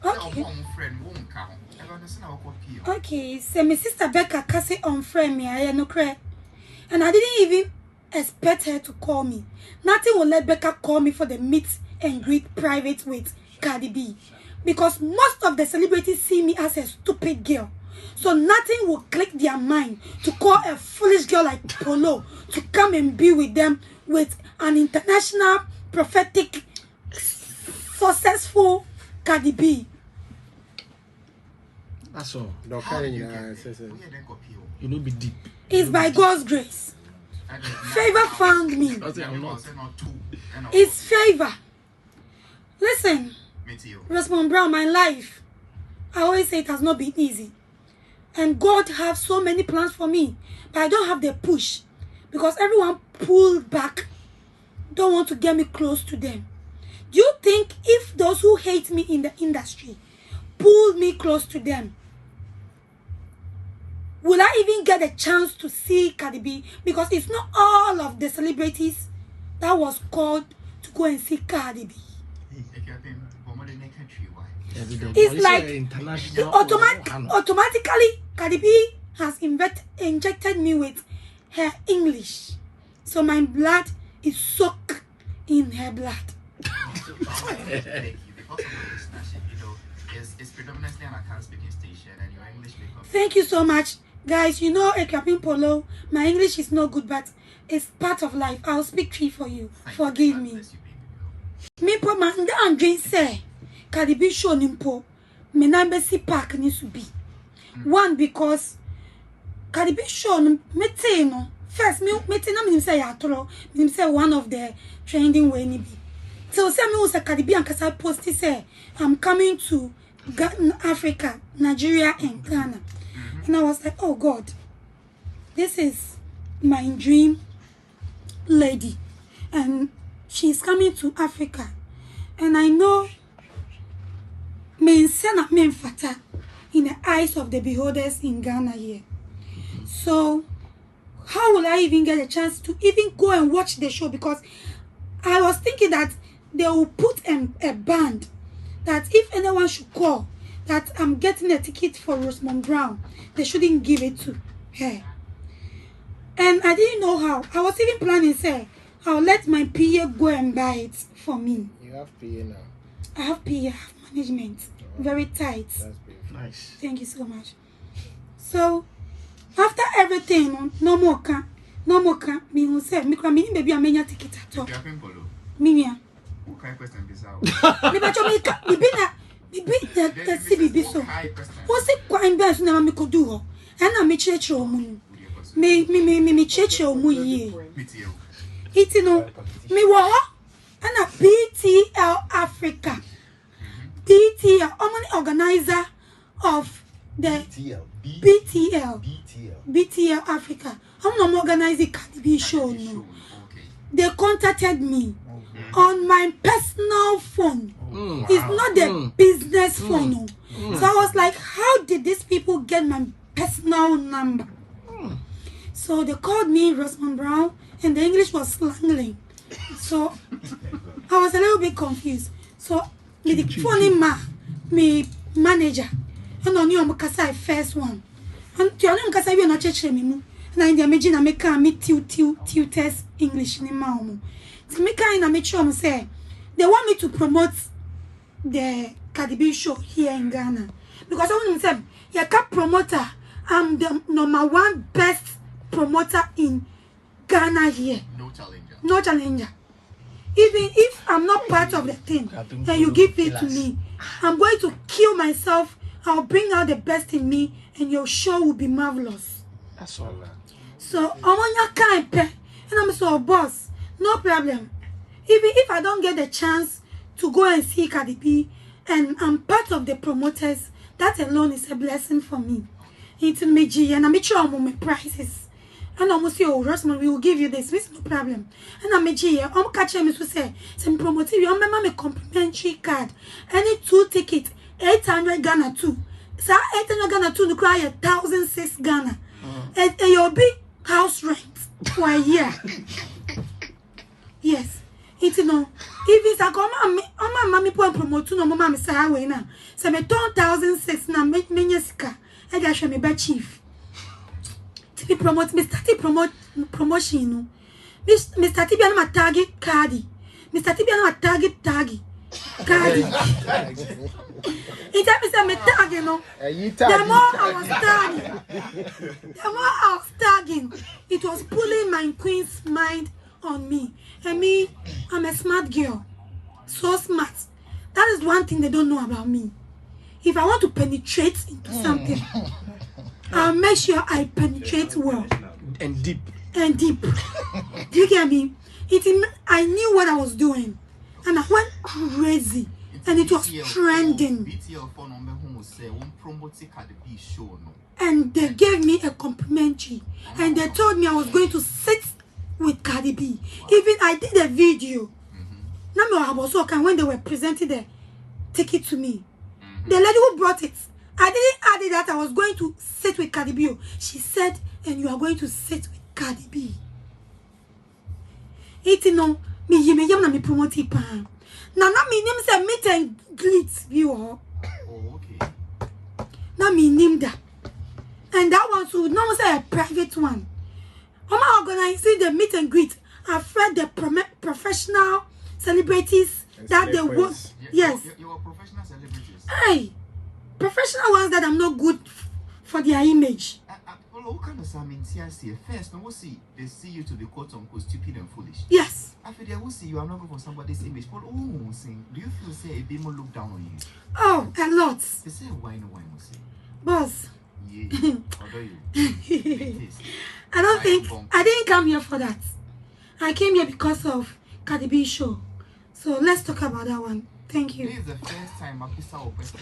Okay. Okay, so my sister Becca cast it on friend me, I no cry. And I didn't even expect her to call me. Nothing will let Becca call me for the meet and greet private with Cardi B. Because most of the celebrities see me as a stupid girl. So nothing will click their mind to call a foolish girl like Polo to come and be with them with an international, prophetic, successful Cardi B. That's all. You know, be deep. It's by God's grace. Favor found me. It's favor. Listen, Rosamond Brown, my life, I always say it has not been easy. And God has so many plans for me. But I don't have the push. Because everyone pulled back. Don't want to get me close to them. Do you think if those who hate me in the industry pulled me close to them, will I even get a chance to see Cardi B? Because it's not all of the celebrities that was called to go and see Cardi B. It's like automatically Cardi B has injected me with her English. So my blood is soaked in her blood. It's predominantly an account speaking station and your English becomes... Thank you so much. Guys, you know Akuapem Poloo, my English is no good, but it's part of life. I'll speak tree for you. Forgive me. Me po man and drink say Cardi B show nimpo me na si park ni to be. One, because Cardi B show me no first me na me say atoro me say one of the trending way ni be. So say me was a Cardi B and kasa post say I'm coming to Africa, Nigeria and Ghana. And I was like, oh God, this is my dream lady. And she's coming to Africa. And I know me fata in the eyes of the beholders in Ghana here. So how will I even get a chance to even go and watch the show? Because I was thinking that they will put a band that if anyone should call that I'm getting a ticket for Rosamond Brown, they shouldn't give it to her. And I didn't know how. I was even planning, say, I'll let my PA go and buy it for me. You have PA now? I have PA, I have management. Very tight. That's beautiful. Nice. Thank you so much. So, after everything, no more, me who said, me baby, I made a ticket at all. Me, Okay, question this out. Me so. What's it quite best now? Me could do, and I me church or moon. Me church or moon ye. It's no me wa and a BTL Africa. BTL, I'm an organizer of the BTL Africa. I'm not organizing Cardi B show. No. They contacted me on my personal phone. It's not the business phone. No. So I was like, how did these people get my personal number? So they called me Rosamond Brown, and the English was slangling. So I was a little bit confused. So me the phone me manager, and on you am first one. And to you am we not church me. Na in the imagine I make me tutors English ni maumu. So me kind of make sure say they want me to promote the Cardi B show here in Ghana, because I want to say yeah, promoter. I'm the #1 best promoter in Ghana here. No challenger. No challenger. Even if I'm not part of the thing, then you give it to me. I'm going to kill myself. I'll bring out the best in me, and your show will be marvelous. That's all. So I'm on your kind, and I'm so boss. No problem. Even if I don't get the chance to go and see Cardi B, and I'm part of the promoters, that alone is a blessing for me. It's me, and I'm sure I'm my prices. And I'm say, oh, Rosamond, we will give you this. It's no problem. And I'm I'm catching me to say, some promoter, you remember my complimentary card. Any 2 tickets, 800 Ghana 2. So 800 Ghana 2, you cry 1,006 Ghana. And you'll be house rent for a year. Yes. It's no, it's a come on my mommy point promote no mama say away na. Say me 2006 na me sika. I just show me by chief. To promote me start promotion no. Me start be na target cardi. Me start be na target cardi. It happens to me tagging no. The more I was tagging, it was pulling my queen's mind on me. And me, I'm a smart girl. So smart. That is one thing they don't know about me. If I want to penetrate into something, I'll make sure I penetrate well. And deep. And deep. Do you get me? I knew what I was doing. And I went crazy. And it was trending. And they gave me a complimentary. And they told me I was going to sit with Cardi B. Even I did a video. Now I was okay when they were presenting the ticket to me. The lady who brought it, I didn't add it that I was going to sit with Cardi B. She said, and you are going to sit with Cardi B. It no me yam na me promote pan. Na me name say meet and greet view. Oh, okay. Na me name that. And that one should not say a private one. Mama organizing the meet and greet. I've read the professional celebrities that they work. Yes. You are professional celebrities. Hey, professional ones that I'm not good for their image. What kind of salmon first, no, see they see you to be quote unquote stupid and foolish. Yes. After they will see you are not good for somebody's image. But do you feel say a bit more look down on you? Oh, a lot. They say why no one will say. Boss. Yeah. Although you. I don't think I didn't come here for that. I came here because of Cardi B show. So let's talk about that one. Thank you. This is the first time I saw a question.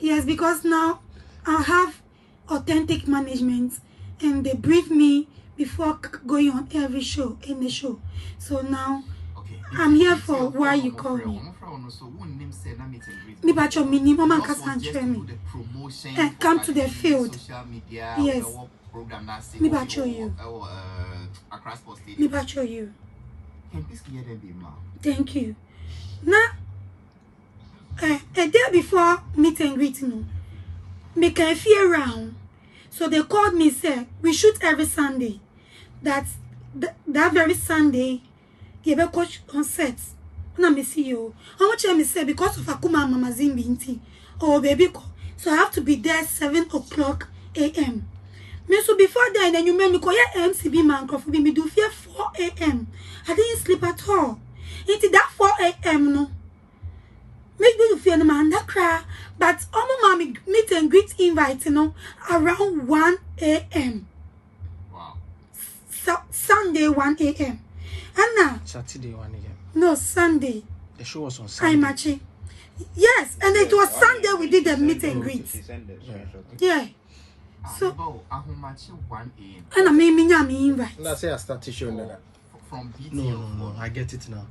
Yes, because now I have authentic management and they brief me before going on every show in the show. So now I'm here for why you call me. Me back your minimum and me and come to the field. Yes. Me back you. Me back you. Thank you. Now a day before meet and greet no. Me can feel around. So they called me, said, we shoot every Sunday. That very Sunday, you be coach on set. Na me see you. How much me say because of Akuma Mama Zimbinti. Oh baby, so I have to be there 7 o'clock a.m. Me so before then you make me call your MCB man for me do fear 4 a.m. I didn't sleep at all. Into that 4 a.m. no. Make me feel the man that cry. But mommy meet and greet invite, around 1 a.m. Wow. Sunday 1 a.m. And now Saturday 1 a.m. No, Sunday. The show was on Sunday. I'm matching. Yes, and it was Sunday we did the meet and greet. Yeah. So 1 a.m. and I made me invite. Let's say I started showing that. From BT. No, I get it now.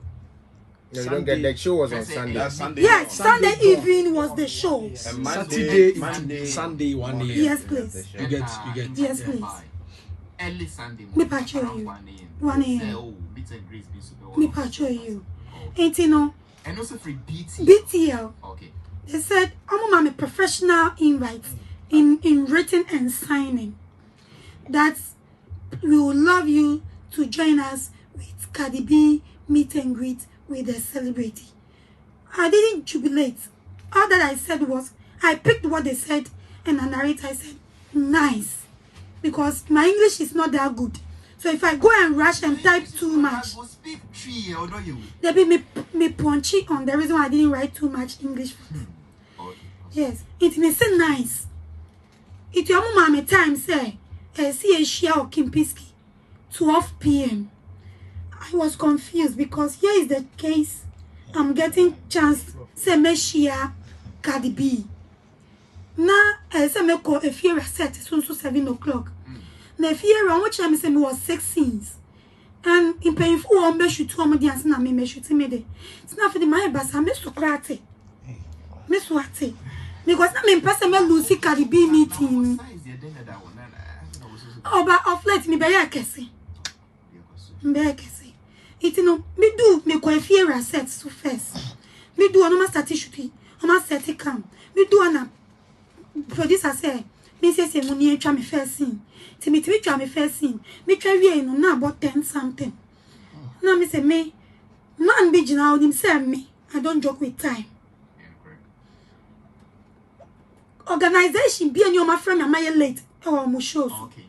No, you don't get the show was on Sunday. Yes, Sunday evening was the show. Saturday, Sunday 1 a.m. Yes, please. You get. Yes, please. Early Sunday. Me patch you. 1 a.m. Me patch you. Ain't And also free BTL. BTL. Okay. They said, I'm a professional invite in written and signing. That we would love you to join us with Cardi B meet and greet with a celebrity. I didn't jubilate. All that I said was, I picked what they said and I narrated, I said, nice. Because my English is not that good. So if I go and rush and type too much, there be me punchy on the reason why I didn't write too much English. Yes, it may say nice. It your mama time say, see a share of Kimpiski, 12 p.m. I was confused because here is the case. I'm getting chance say me share Cardi B. Now I say me call if you set so 7 o'clock. Now if you around which time say me was 16s. And in painful one me shoot to me dance na me shoot me there. It's not for the my basa me so krate. Me so ate. Because na me person me Lucy Cardi B meeting. Oh, but of late me be ya kese. It no me do me ko fear set so first. Me do no ma start shooting. O ma set it cam. Me do na producer say me say mo ni atwa me first scene. Ti me twa me first scene. Me twa wie no na about 10 something. Na me say me man be jina him say me. I don't joke with time. Organization be any of my friend am late. Oh mo shows. Okay,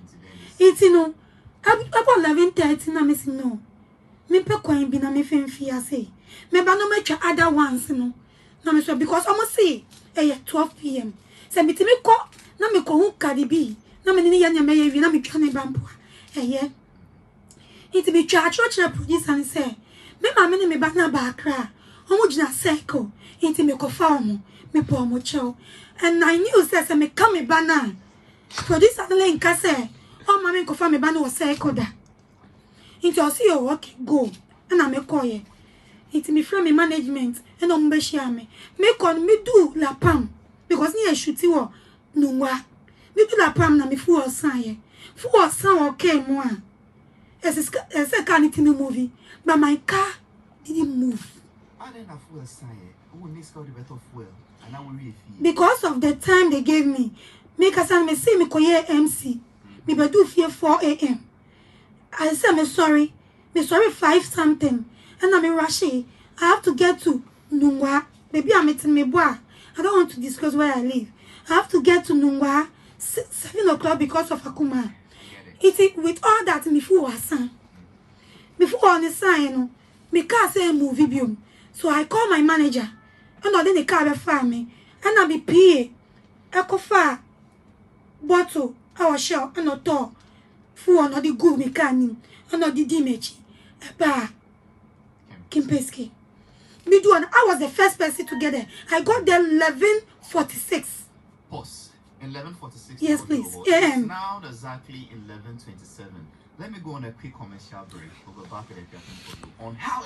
It's no about 11:30 na me say no. Me pe kwan bi na me femfia say. Me ba no matwa other ones no. Na me so because almost say 12 p.m. Say me ti me ko na me ko hu Cardi B. Na me ni ya nya me wi na me twa ne bampo. It be twa church producer and say me ma me ni me ba na ba kra. Omo gina circle. It me ko fa omo. Me po omo chow. And I knew say me come me ba na. Producer the link say oh mama ko fa me ba na o circle da. It was see your work go. And I me call ye. It me from me management and on be share me. Me kon me do la pam because ni e shuti wo nwa. Me do la pam na me fu osan ye. Fu osan okay mo a. Ese can it in the movie, but my car didn't move. I didn't have fuel sign. Who needs to get better fuel? And I will read Because of the time they gave me. Make us me say me koye MC. Me be do fear 4 a.m. I say me sorry 5 something. And I'm rushing. I have to get to Nungwa. Baby, I'm meeting me boy. I don't want to discuss where I live. I have to get to Nungwa 7 o'clock because of Akuma. It with all that me fu wasan. Me fu on the sign, me car say movie biom. So I call my manager. And then the car be for me. And I be PA. Echo fa bottle our shell and not door. Fu on the good me can and not the damage. Eba Kimpeski. Me do and I was the first person to get there. I got there 11:46. Pause. 11:46. Yes, please. It's now exactly 11:27. Let me go on a quick commercial break. We'll be back at the on how